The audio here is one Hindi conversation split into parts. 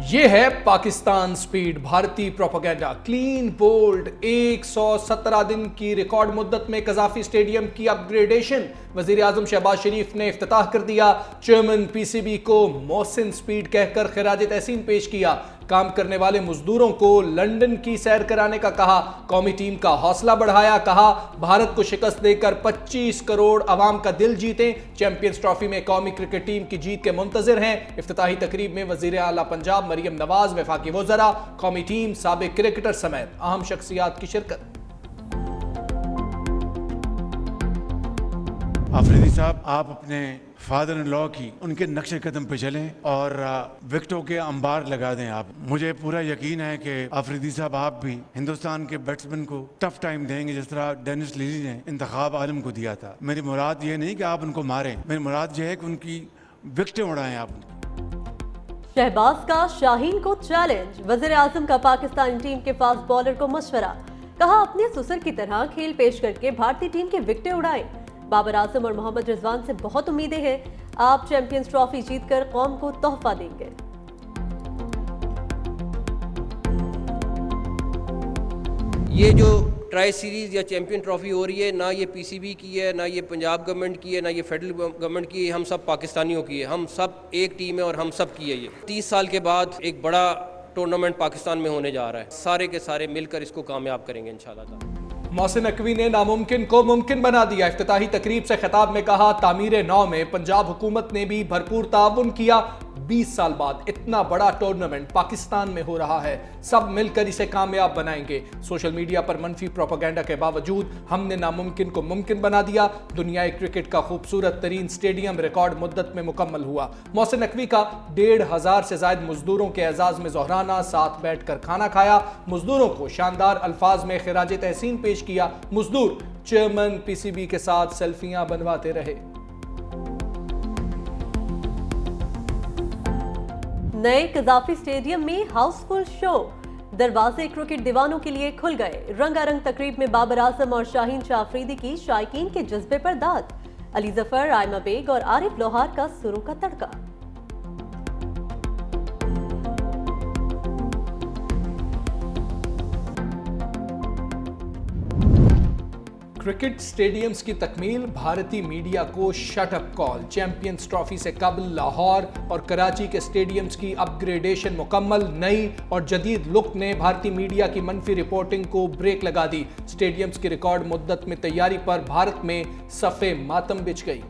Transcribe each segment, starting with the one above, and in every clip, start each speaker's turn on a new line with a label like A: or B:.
A: ये है पाकिस्तान स्पीड। भारतीय प्रोपेगेंडा क्लीन बोल्ड। 117 दिन की रिकॉर्ड मुद्दत में कजाफी स्टेडियम की अपग्रेडेशन। वजीर आजम शहबाज शरीफ ने इफ्तिताह कर दिया। चेयरमैन पीसीबी को मोहसिन स्पीड कहकर खिराज तहसीन पेश किया। काम करने वाले मजदूरों को लंदन की सैर कराने का कहा। कौमी टीम का हौसला बढ़ाया। कहा भारत को शिकस्त देकर 25 करोड़ अवाम का दिल जीते। चैंपियंस ट्रॉफी में कौमी क्रिकेट टीम की जीत के मुंतजिर हैं। इफ्तिताही तकरीब में वजीर आला पंजाब मरियम नवाज, वफाकी वज़रा, कौमी टीम, साबिक क्रिकेटर समेत अहम शख्सियात की शिरकत।
B: आफरीदी साहब, आप अपने फादर इन लॉ की उनके नक्शे कदम पे चलें और विकेटों के अंबार लगा दें। आप, मुझे पूरा यकीन है कि आफरीदी साहब आप भी हिंदुस्तान के बैट्समैन को टफ टाइम देंगे, जिस तरह डेनिस लीली ने इंतखाब आलम को दिया था। मेरी मुराद ये नहीं कि आप उनको मारें, मेरी मुराद ये है कि उनकी विकेटें उड़ाएं आप उनकी।
C: शहबाज का शाहीन को चैलेंज। वजीर आजम का पाकिस्तानी टीम के फास्ट बॉलर को मशवरा। कहा अपने सुसर की तरह खेल पेश करके भारतीय टीम की विकेटें उड़ाएं। बाबर आजम और मोहम्मद रिजवान से बहुत उम्मीदें हैं। आप चैंपियंस ट्रॉफी जीतकर कौम को तोहफा देंगे।
D: ये जो ट्राई सीरीज़ या चैंपियन ट्रॉफी हो रही है, ना ये पीसीबी की है, ना ये पंजाब गवर्नमेंट की है, ना ये फेडरल गवर्नमेंट की है, हम सब पाकिस्तानियों की है। हम सब एक टीम है और हम सब की है। ये 30 साल के बाद एक बड़ा टूर्नामेंट पाकिस्तान में होने जा रहा है। सारे के सारे मिलकर इसको कामयाब करेंगे इंशाल्लाह।
A: मोहसिन नकवी ने नामुमकिन को मुमकिन बना दिया। इफ्तिताही तकरीब से खिताब में कहा तामीर नौ में पंजाब हुकूमत ने भी भरपूर ताउन किया। 20 साल बाद इतना बड़ा टूर्नामेंट पाकिस्तान में हो रहा है। सब मिलकर इसे कामयाब बनाएंगे। सोशल मीडिया पर मनफी प्रोपेगेंडा के बावजूद हमने नामुमकिन को मुमकिन बना दिया। दुनियाई क्रिकेट का खूबसूरत तरीन स्टेडियम रिकॉर्ड मुद्दत में मुकम्मल हुआ। मोहसिन नकवी का 1,500 से ज्यादा मजदूरों के एजाज में जोहराना, साथ बैठकर खाना खाया। मजदूरों को शानदार अल्फाज में खिराज तहसीन पेश किया। मजदूर चेयरमैन पीसीबी के साथ सेल्फियां बनवाते रहे।
C: नए कजाफी स्टेडियम में हाउसफुल शो। दरवाजे क्रिकेट दीवानों के लिए खुल गए। रंगारंग तकरीब में बाबर आजम और शाहीन शाह अफरीदी की शायकीन के जज्बे पर दाद। अली जफर, आयमा बेग और आरिफ लोहार का सुरों का तड़का।
A: क्रिकेट स्टेडियम्स की तकमील। भारतीय मीडिया को शटअप कॉल। चैंपियंस ट्रॉफी से कबल लाहौर और कराची के स्टेडियम्स की अपग्रेडेशन मुकम्मल। नई और जदीद लुक ने भारतीय मीडिया की मनफी रिपोर्टिंग को ब्रेक लगा दी। स्टेडियम्स की रिकॉर्ड मुद्दत में तैयारी पर भारत में सफ़े मातम बिछ गई।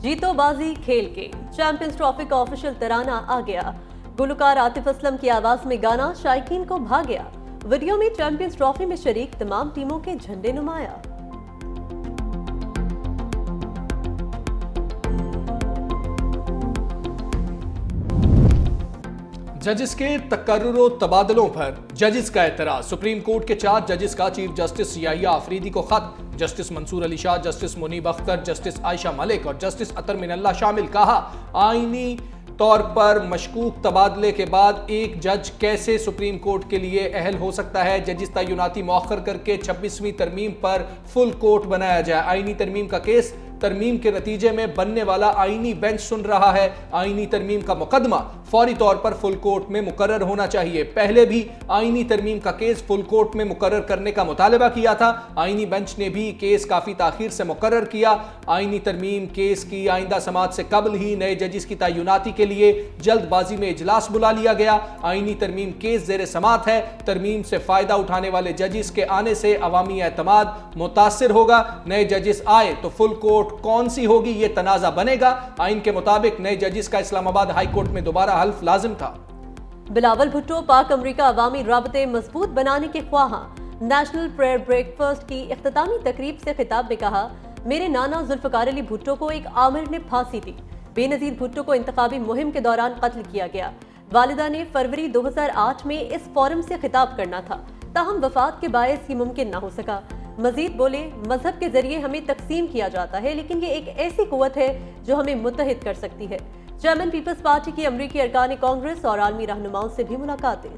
C: जीतो बाजी खेल के। चैंपियंस ट्रॉफी का ऑफिशियल तराना आ गया। गुलकार आतिफ असलम की आवाज में गाना शायकीन को भा गया। वीडियो में चैंपियंस ट्रॉफी में शरीक तमाम टीमों के झंडे नुमाया।
A: जजेस के तकर्रुर तबादलों पर जजेस का एतराज। सुप्रीम कोर्ट के 4 जजेस का चीफ जस्टिस याहिया अफरीदी को खत। Justice Mansoor Ali Shah, justice Muneeb Akhtar, justice Ayesha Malik और जस्टिस अतर मिनल्ला शामिल। कहा आईनी तौर पर मशकूक तबादले के बाद एक जज कैसे सुप्रीम कोर्ट के लिए अहल हो सकता है। जजिस तयनाती मौखर करके 26वीं तरमीम पर फुल कोर्ट बनाया जाए। आईनी तरमीम का केस तरमीम के नतीजे में बनने वाला आईनी बेंच सुन रहा है। आईनी तरमीम का मुकदमा फौरी तौर पर फुल कोर्ट में मुकर्रर होना चाहिए। पहले भी आईनी तरमीम का केस फुल कोर्ट में मुकर्रर करने का मुतालबा किया था। आईनी बेंच ने भी केस काफी ताखीर से मुकर्रर किया। आईनी तरमीम केस की आइंदा समाअत से कबल ही नए जजिस की तयनाती के लिए जल्दबाजी में इजलास बुला लिया गया। आईनी तरमीम केस जेर समाअत है। तरमीम से फायदा उठाने वाले जजिस के आने से अवामी एतमाद मुतासिर होगा। नए जजिस आए तो फुल कोर्ट कौन सी होगी ये तनाजा बनेगा। आइन के मुताबिक नए जजिस का इस्लामाबाद हाई कोर्ट में दोबारा हल्फ लाजिम था।
C: बिलावल भुट्टो पाक अमरीका अवामी राबते मजबूत बनाने के ख्वाहां। नेशनल प्रेयर ब्रेकफास्ट की इख्तितामी तकरीब से खिताब में कहा मेरे नाना जुल्फकार अली भुट्टो को एक आमिर ने फांसी दी। बेनजीर भुट्टो को इंतखाबी मुहिम के दौरान कत्ल किया गया। वालिदा ने फरवरी 2008 में इस फोरम से खिताब करना था, ताहम वफात के बायस ही मुमकिन ना हो सका। मजीद बोले मजहब के जरिए हमें तकसीम किया जाता है, लेकिन ये एक ऐसी कुव्वत है जो हमें मुत्तहिद कर सकती है। चेयरमैन पीपल्स पार्टी की अमरीकी अरकान कांग्रेस और आलमी रहनुमाओं से भी मुलाकातें।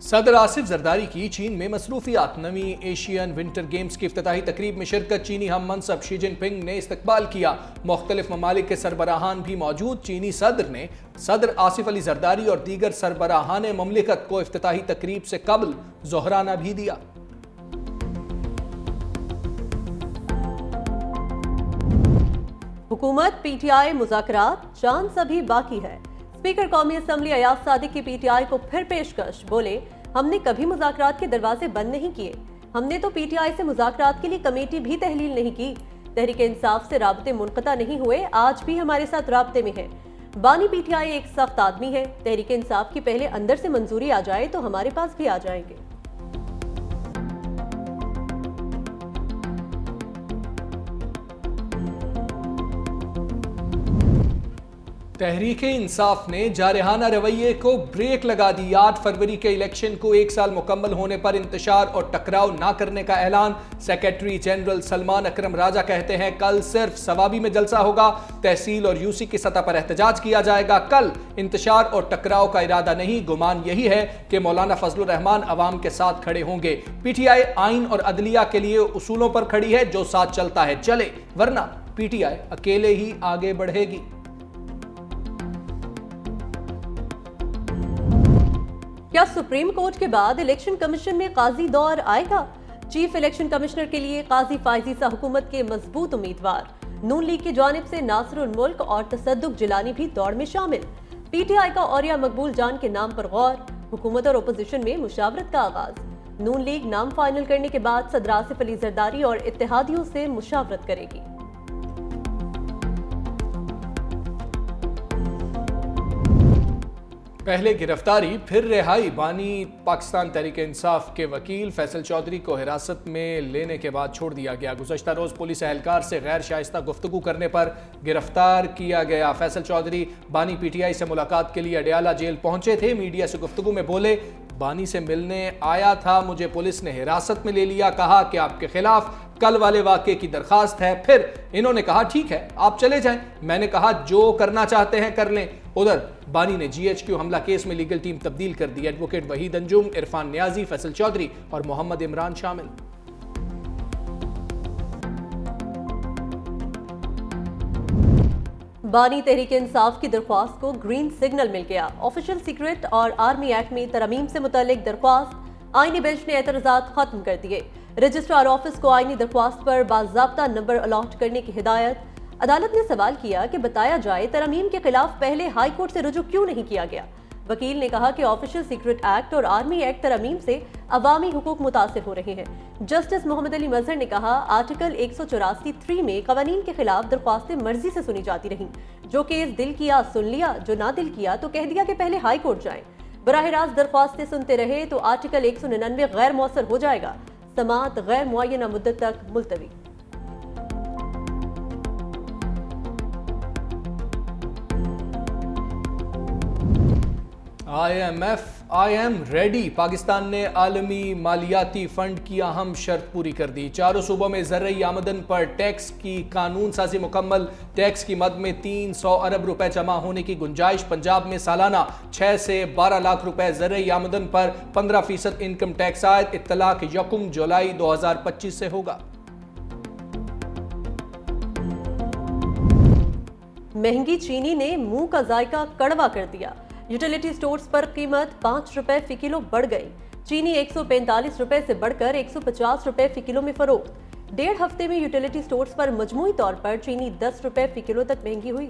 A: सदर आसिफ जरदारी की चीन में मसरूफियात। नवी एशियन विंटर गेम्स की इफ्तिताही तकरीब में शिरकत। चीनी हम मनसब शी जिनपिंग ने इस्तकबाल किया। मुख्तलिफ ममालिक के सरबराहान भी मौजूद। चीनी सदर ने सदर आसिफ अली जरदारी और दीगर सरबराहान ममलिकत को इफ्तिताही तकरीब से कबल जोहराना भी दिया।
C: हुकूमत पीटीआई मुज़ाकरात चांस अभी बाकी है। स्पीकर कौमी असम्बली अयाज सादिक की पीटीआई को फिर पेशकश। बोले, हमने कभी मुज़ाकरात के दरवाजे बंद नहीं किए। हमने तो पीटीआई से मुज़ाकरात के लिए कमेटी भी तहलील नहीं की। तहरीक इंसाफ से राब्ते मुनक़ता नहीं हुए, आज भी हमारे साथ राब्ते में है। बानी पीटीआई एक सख्त आदमी है। तहरीक इंसाफ की पहले अंदर से मंजूरी आ जाए तो हमारे पास भी आ जाएंगे।
A: तहरीक इंसाफ ने जारहाना रवैये को ब्रेक लगा दी। 8 फरवरी के इलेक्शन को 1 साल मुकम्मल होने पर इंतशार और टकराव ना करने का ऐलान। सेक्रेटरी जनरल सलमान अकरम राजा कहते हैं, कल सिर्फ सवाबी में जलसा होगा। तहसील और यूसी की सतह पर एहतजाज किया जाएगा। कल इंतशार और टकराव का इरादा नहीं, गुमान यही है कि मौलाना फजलुर रहमान अवाम के साथ खड़े होंगे। पीटीआई आइन और अदलिया के लिए उसूलों पर खड़ी है, जो साथ चलता है चले, वरना पीटीआई अकेले ही आगे बढ़ेगी।
C: क्या सुप्रीम कोर्ट के बाद इलेक्शन कमीशन में काजी दौर आएगा? चीफ इलेक्शन कमिश्नर के लिए काजी फायजीसा हुकूमत के मजबूत उम्मीदवार। नून लीग की जानिब से नासिरुल मुल्क और तसद्दुक जिलानी भी दौड़ में शामिल। पीटीआई का औरिया मकबूल जान के नाम पर गौर। हुकूमत और ओपोजिशन में मुशावरत का आगाज। नून लीग नाम फाइनल करने के बाद सदर आसिफ अली जरदारी और इत्तेहादियों से मुशावरत करेगी।
A: पहले गिरफ्तारी फिर रिहाई। बानी पाकिस्तान तहरीक इंसाफ के वकील फैसल चौधरी को हिरासत में लेने के बाद छोड़ दिया गया। गुज़श्ता रोज पुलिस एहलकार से गैर शाइस्ता गुफ्तगू करने पर गिरफ्तार किया गया। फैसल चौधरी बानी पीटीआई से मुलाकात के लिए अडयाला जेल पहुंचे थे। मीडिया से गुफ्तगू में बोले, बानी से मिलने आया था, मुझे पुलिस ने हिरासत में ले लिया, कहा कि आपके खिलाफ कल वाले वाक़े की दरखास्त है। फिर इन्होंने कहा ठीक है आप चले जाएं। मैंने कहा जो करना चाहते हैं कर लें। उधर बानी ने GHQ हमला केस में लीगल टीम तब्दील कर दी। एडवोकेट वहीद अंजुम, इरफान न्याजी, फैसल चौधरी और मोहम्मद इमरान शामिल।
C: बानी तहरीक इंसाफ की दरख्वास्त को ग्रीन सिग्नल मिल गया। ऑफिशियल सीक्रेट और आर्मी एक्ट में तरमीम से मुतालिक दरख्वास्त आईनी बेंच ने एतराज़ात खत्म कर दिए। रजिस्ट्रार ऑफिस को आईनी दरख्वास्त पर बाज़ाब्ता नंबर अलॉट करने की हिदायत। अदालत ने सवाल किया कि बताया जाए तरमीम के खिलाफ पहले हाई कोर्ट से रुजू क्यों नहीं किया गया। वकील ने कहा कि ऑफिशियल सीक्रेट एक्ट और आर्मी एक्ट तरमीम से अवामी हुकूक मुतासिर हो रहे हैं। जस्टिस मोहम्मद अली मजहर ने कहा, आर्टिकल 184(3) में कवानीन के खिलाफ दरख्वास्तें मर्जी से सुनी जाती रहीं। जो केस दिल किया सुन लिया, जो ना दिल किया तो कह दिया कि पहले हाई कोर्ट जाएं। बराह रास्त दरख्वास्तें सुनते रहे तो आर्टिकल 199 गैर मौसर हो जाएगा। समाअत गैर मुअय्यना मुद्दत तक मुलतवी।
A: I am ready. पाकिस्तान ने आलमी मालियाती फंड की अहम शर्त पूरी कर दी। चारों सूबों में ज़रई आमदन पर टैक्स की कानून साजी मुकम्मल। टैक्स की मद में 300 अरब रुपए जमा होने की गुंजाइश। पंजाब में सालाना 6 से 12 लाख रुपए ज़रई आमदन पर 15% इनकम टैक्स आयद। इत्तलाक 1 जुलाई 2025 से होगा।
C: महंगी चीनी ने मुंह का जायका कड़वा कर दिया। यूटिलिटी स्टोर्स पर कीमत 5 रुपए फी किलो बढ़ गई। चीनी 145 रुपए से बढ़कर 150 रुपए फी किलो में फरोख्त। 1.5 हफ्ते में यूटिलिटी स्टोर्स पर मजमूई तौर पर चीनी 10 रुपए फी किलो तक महंगी हुई।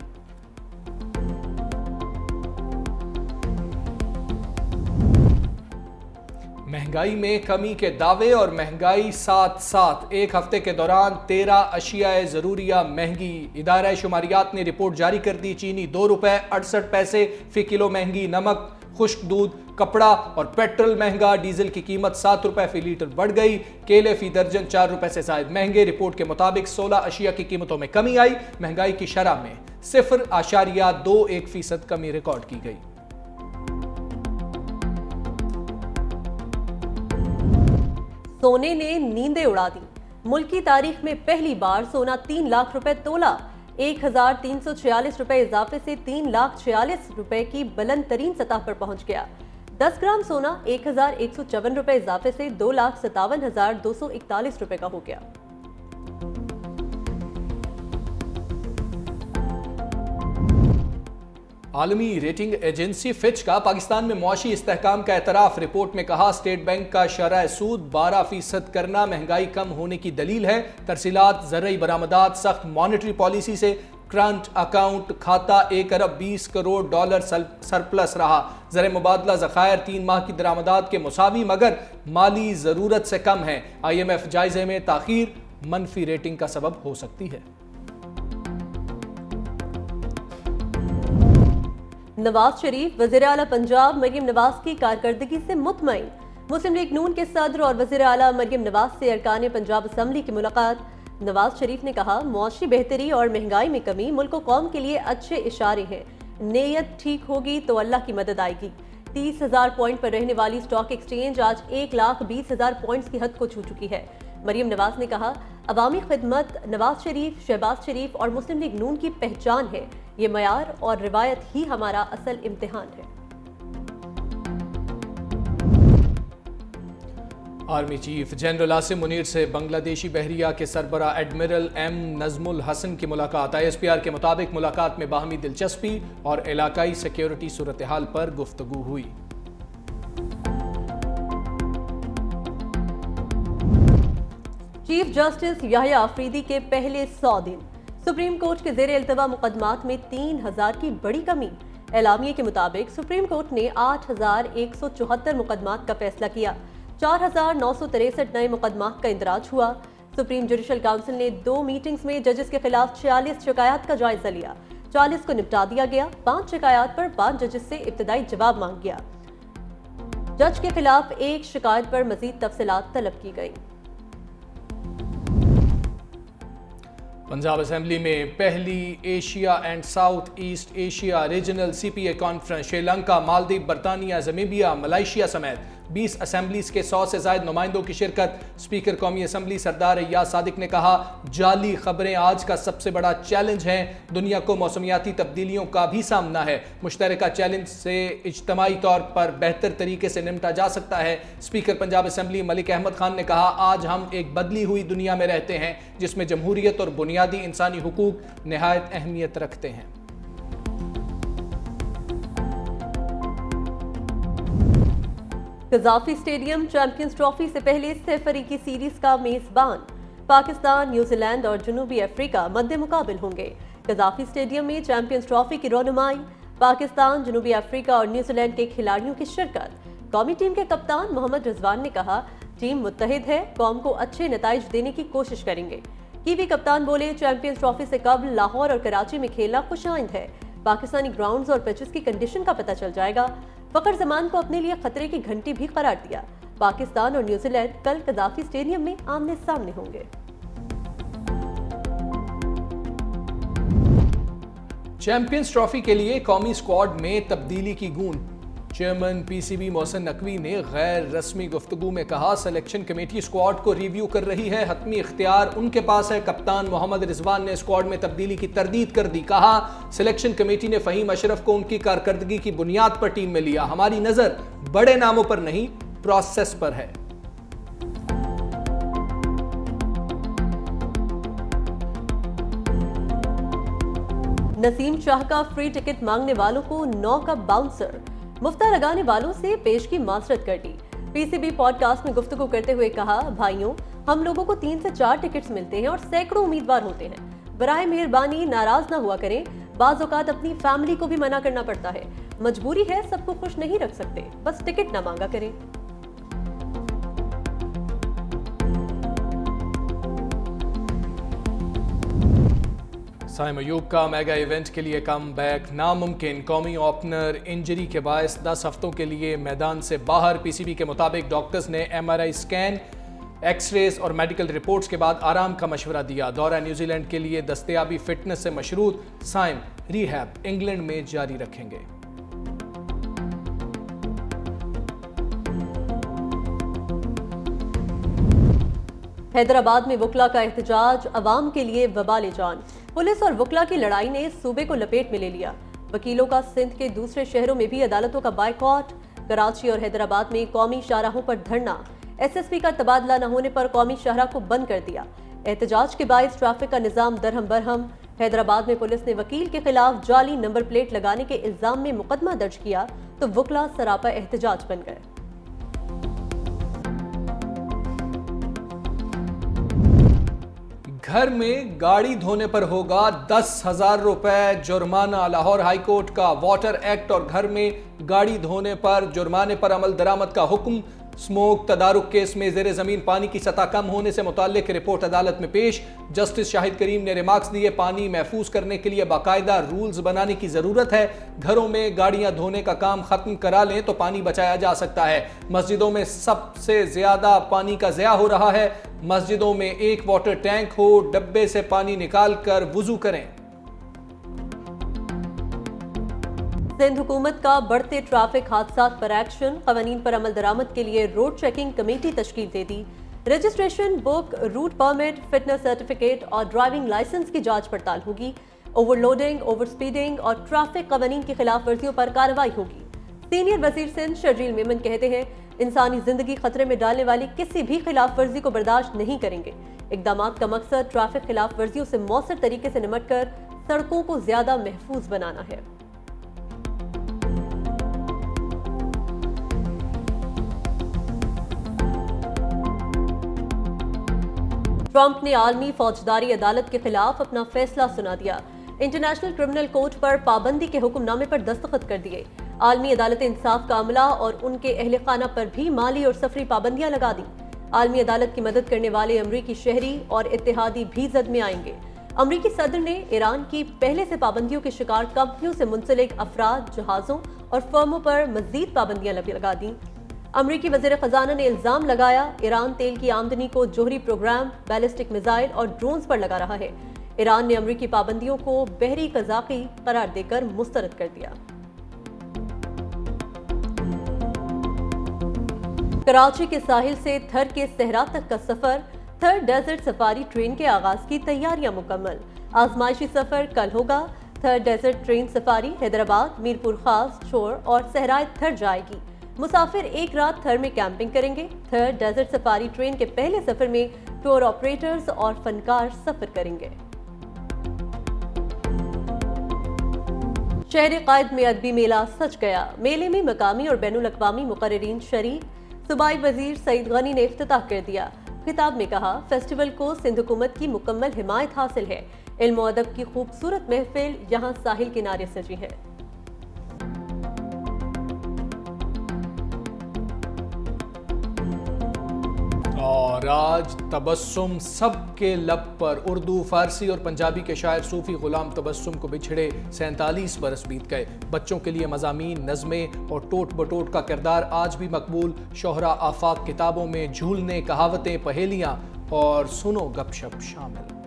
A: महंगाई में कमी के दावे और महंगाई साथ साथ। एक हफ्ते के दौरान 13 अशियाए ज़रूरिया महंगी। इदारा शुमारियात ने रिपोर्ट जारी कर दी। चीनी 2 रुपए 68 पैसे फी किलो महंगी। नमक, खुश्क दूध, कपड़ा और पेट्रोल महंगा। डीजल की कीमत 7 रुपए फी लीटर बढ़ गई। केले फी दर्जन 4 रुपए से जायद महंगे। रिपोर्ट के मुताबिक 16 अशिया की कीमतों में कमी आई। महंगाई की शरह में 0.21% कमी रिकॉर्ड की गई।
C: सोने ने नींदें उड़ा दी। मुल्क की तारीख में पहली बार सोना 3 लाख रुपए तोला। 1346 रुपए इजाफे से 3,46,000 रुपए की बुलंद तरीन सतह पर पहुंच गया। 10 ग्राम सोना 1,154 रुपए इजाफे से 2,57,241 रुपए का हो गया।
A: आलमी रेटिंग एजेंसी फिच का पाकिस्तान में मुआशी इस्तेहकाम का एतराफ। रिपोर्ट में कहा स्टेट बैंक का शरह सूद 12% करना महंगाई कम होने की दलील है। तरसीलात, ज़रई बरामदात, सख्त मॉनेटरी पॉलिसी से करंट अकाउंट खाता 1 अरब 20 करोड़ डॉलर सरप्लस रहा। ज़र मुबादला ज़खायर 3 माह की दरामदात के मुसावी मगर माली ज़रूरत से कम है। IMF जायजे में ताखीर मनफी रेटिंग का सबब हो सकती है।
C: नवाज शरीफ वज़ीर आला पंजाब मरियम नवाज की कारकर्दगी से मुतमईन। मुस्लिम लीग नून के सदर और वज़ीर आला मरियम नवाज से अरकान पंजाब असम्बली की मुलाकात। नवाज शरीफ ने कहा मुआशी बेहतरी और महंगाई में कमी मुल्क व कौम के लिए अच्छे इशारे हैं। नीयत ठीक होगी तो अल्लाह की मदद आएगी। 30,000 पॉइंट पर रहने वाली स्टॉक एक्सचेंज आज 1,20,000 पॉइंट्स की हद को छू चुकी है। मरियम नवाज ने कहा अवामी खिदमत नवाज शरीफ, शहबाज शरीफ और मुस्लिम लीग नून की पहचान है। ये मयार और रिवायत ही हमारा असल इम्तिहान है।
A: Army chief general Asim Munir से बांग्लादेशी बहरिया के सरबरा एडमिरल M नजमुल हसन की मुलाकात। ISPR के मुताबिक मुलाकात में बाहमी दिलचस्पी और इलाकाई सिक्योरिटी सूरत हाल पर गुफ्तगू हुई।
C: चीफ जस्टिस याहिया अफरीदी के पहले 100 दिन। सुप्रीम कोर्ट के जेर इल्तवा मुकदमात में 3,000 की बड़ी कमी। एलामिये के मुताबिक सुप्रीम कोर्ट ने 8,174 मुकदमात का फैसला किया। 4,963 नए मुकदमात का इंदराज हुआ। सुप्रीम जुडिशल काउंसिल ने 2 मीटिंग्स में जजेस के खिलाफ 46 शिकायत का जायजा लिया। 40 को निपटा दिया गया। 5 शिकायत पर 5 जजेस से इब्तदाई जवाब मांग गया। जज के खिलाफ 1 शिकायत पर मजीद तफसीलात तलब की गई।
A: पंजाब असेंबली में पहली Asia and south east Asia regional CPA conference. Sri Lanka, Maldives, बरतानिया, ज़मीबिया, मलेशिया समेत 20 असेंबलीज के 100 से ज्यादा नुमाइंदों की शिरकत। स्पीकर कौमी असम्बली सरदार अय्याज सादिक ने कहा जाली खबरें आज का सबसे बड़ा चैलेंज हैं। दुनिया को मौसमियाती तब्दीलियों का भी सामना है। मुश्तरका चैलेंज से इज्तमाई तौर पर बेहतर तरीके से निपटा जा सकता है। स्पीकर पंजाब असम्बली मलिक अहमद खान ने कहा आज हम एक बदली हुई दुनिया में रहते हैं जिसमें जमहूरियत और बुनियादी इंसानी हुकूक नहायत अहमियत रखते हैं।
C: कज़ाफी स्टेडियम चैंपियंस ट्रॉफी से पहले सफरी की सीरीज का मेजबान। पाकिस्तान, न्यूजीलैंड और जनूबी अफ्रीका मद्दे मुकाबिल होंगे। कज़ाफी स्टेडियम में चैंपियंस ट्रॉफी की रौनुमाई। पाकिस्तान, जनूबी अफ्रीका और न्यूजीलैंड के खिलाड़ियों की शिरकत। कौमी टीम के कप्तान मोहम्मद रिजवान ने कहा टीम मुत्तहिद है, कौम को अच्छे नताइज देने की कोशिश करेंगे। कीवी कप्तान बोले चैंपियंस ट्रॉफी से कबल लाहौर और कराची में खेलना खुशाइंद है। पाकिस्तानी ग्राउंड्स और पिचेस की कंडीशन का पता चल जाएगा। फखर जमान को अपने लिए खतरे की घंटी भी करार दिया। पाकिस्तान और न्यूजीलैंड कल कज़ाफी स्टेडियम में आमने सामने होंगे।
A: चैंपियंस ट्रॉफी के लिए कौमी स्क्वाड में तब्दीली की गूंज। चेयरमैन PCB मोहसिन नकवी ने गैर रस्मी गुफ्तगू में कहा सिलेक्शन कमेटी स्क्वाड को रिव्यू कर रही है, हतमी इख्तियार उनके पास है। कप्तान मोहम्मद रिजवान ने स्क्वाड में तब्दीली की तरदीद कर दी। कहा सिलेक्शन कमेटी ने फ़हीम अशरफ को उनकी कारकर्दगी की बुनियाद पर टीम में लिया। हमारी नज़र बड़े नामों पर नहीं, प्रोसेस पर है।
C: नसीम शाह का फ्री टिकट मांगने वालों को 9 का बाउंसर। मुफ्ता लगाने वालों से पेश की माजरत कर दी। PCB पॉडकास्ट में गुफ्तगू करते हुए कहा भाइयों हम लोगों को 3 से 4 टिकट्स मिलते हैं और सैकड़ों उम्मीदवार होते हैं। बराए मेहरबानी नाराज ना हुआ करें। बाज़ औक़ात अपनी फैमिली को भी मना करना पड़ता है। मजबूरी है, सबको खुश नहीं रख सकते, बस टिकट ना मांगा करें।
A: साइम अयूब का मेगा इवेंट के लिए कम बैक नामुमकिन। कौमी ओपनर इंजरी के बायस 10 हफ्तों के लिए मैदान से बाहर। PCB के मुताबिक डॉक्टर्स ने MRI स्कैन, एक्सरेज और मेडिकल रिपोर्ट्स के बाद आराम का मशवरा दिया। दौरा न्यूजीलैंड के लिए दस्तयाबी फिटनेस से मशरूत। साइम रिहैब इंग्लैंड में जारी रखेंगे।
C: हैदराबाद में वकला का एहतजाज अवाम के लिए वबाल जान। पुलिस और वकला की लड़ाई ने सूबे को लपेट में ले लिया। वकीलों का सिंध के दूसरे शहरों में भी अदालतों का बायकॉट। कराची और हैदराबाद में कौमी शाहराहों पर धरना, एसएसपी का तबादला न होने पर कौमी शाहराह को बंद कर दिया। एहतजाज के बायस ट्रैफिक का निजाम दरहम बरहम। हैदराबाद में पुलिस ने वकील के खिलाफ जाली नंबर प्लेट लगाने के इल्जाम में मुकदमा दर्ज किया तो वकला सरापा एहतजाज बन गए।
A: घर में गाड़ी धोने पर होगा 10,000 रुपए जुर्माना। लाहौर हाईकोर्ट का वाटर एक्ट और घर में गाड़ी धोने पर जुर्माने पर अमल दरामद का हुक्म। स्मोक तदारुक केस में जेर जमीन पानी की सतह कम होने से मुताल्लिक रिपोर्ट अदालत में पेश। जस्टिस शाहिद करीम ने रिमार्क्स दिए, पानी महफूज करने के लिए बाकायदा रूल्स बनाने की जरूरत है। घरों में गाड़ियां धोने का काम खत्म करा लें तो पानी बचाया जा सकता है। मस्जिदों में सबसे ज्यादा पानी का ज़या हो रहा है। मस्जिदों में एक वाटर टैंक हो, डब्बे से पानी निकाल कर वुजू करें।
C: सिंध हुकूमत का बढ़ते ट्रैफिक हादसात पर एक्शन, कवानीन पर अमल दरामद के लिए रोड चेकिंग कमेटी तश्कील दे दी। Registration book, route permit, fitness certificate और ड्राइविंग लाइसेंस की जांच पड़ताल होगी। ओवरलोडिंग, ओवर स्पीडिंग और ट्रैफिक कवानीन की खिलाफ वर्जियों पर कार्रवाई होगी। सीनियर वजीर सिंध शर्जील मेमन कहते हैं, इंसानी जिंदगी खतरे में डालने वाली किसी भी खिलाफ वर्जी को बर्दाश्त नहीं करेंगे। इक़दामात का मकसद ट्रैफिक खिलाफ वर्जियों से मौसर तरीके से निमट कर सड़कों को ज्यादा महफूज बनाना है। ट्रंप ने आलमी फौजदारी अदालत के खिलाफ अपना फैसला सुना दिया। इंटरनेशनल क्रिमिनल कोर्ट पर पाबंदी के हुक्मनामे पर दस्तखत कर दिए। आलमी अदालत इंसाफ का अमला और उनके अहले खाना पर भी माली और सफरी पाबंदियां लगा दी। आलमी अदालत की मदद करने वाले अमरीकी शहरी और इत्तेहादी भी जद में आएंगे। अमरीकी सदर ने ईरान की पहले से पाबंदियों के शिकार कंपनियों से मुंसलिक अफराद, जहाजों और फर्मों पर मजीद पाबंदियां लगा दी। अमरीकी वज़ीर ख़जाना ने इल्जाम लगाया, ईरान तेल की आमदनी को जोहरी प्रोग्राम, बैलिस्टिक मिसाइल और ड्रोन्स पर लगा रहा है। ईरान ने अमरीकी पाबंदियों को बहरी कज़ाक़ी करार देकर मुस्तरद कर दिया। कराची के साहिल से थर के सहरा तक का सफर, थर डेजर्ट सफारी ट्रेन के आगाज की तैयारियां मुकम्मल। आजमाइशी सफर कल होगा। Thar desert train safari Hyderabad, Mirpur Khas, शोर और सहराए थर जाएगी। मुसाफिर एक रात थर में कैंपिंग करेंगे। थर डेजर्ट सफारी ट्रेन के पहले सफर में टूर ऑपरेटर्स और फनकार सफर करेंगे। शहर कायद में अदबी मेला सज गया। मेले में मकामी और बैनुल अक़वामी मुक़र्रिरीन शरीक। सूबाई वजीर सईद गनी ने इफ्तिताह कर दिया। खिताब में कहा, फेस्टिवल को सिंध हुकूमत की मुकम्मल हिमायत हासिल है। इल्म और अदब की खूबसूरत महफिल यहाँ साहिल किनारे सजी है।
A: और आज तबस्सुम सबके लब पर। उर्दू, फारसी और पंजाबी के शायर सूफी गुलाम तबस्सुम को बिछड़े 47 बरस बीत गए। बच्चों के लिए मज़ामीन, नज़में और टोट बटोट का किरदार आज भी मकबूल। शोहरा आफाक किताबों में झूलने, कहावतें, पहेलियाँ और सुनो गपशप शामिल।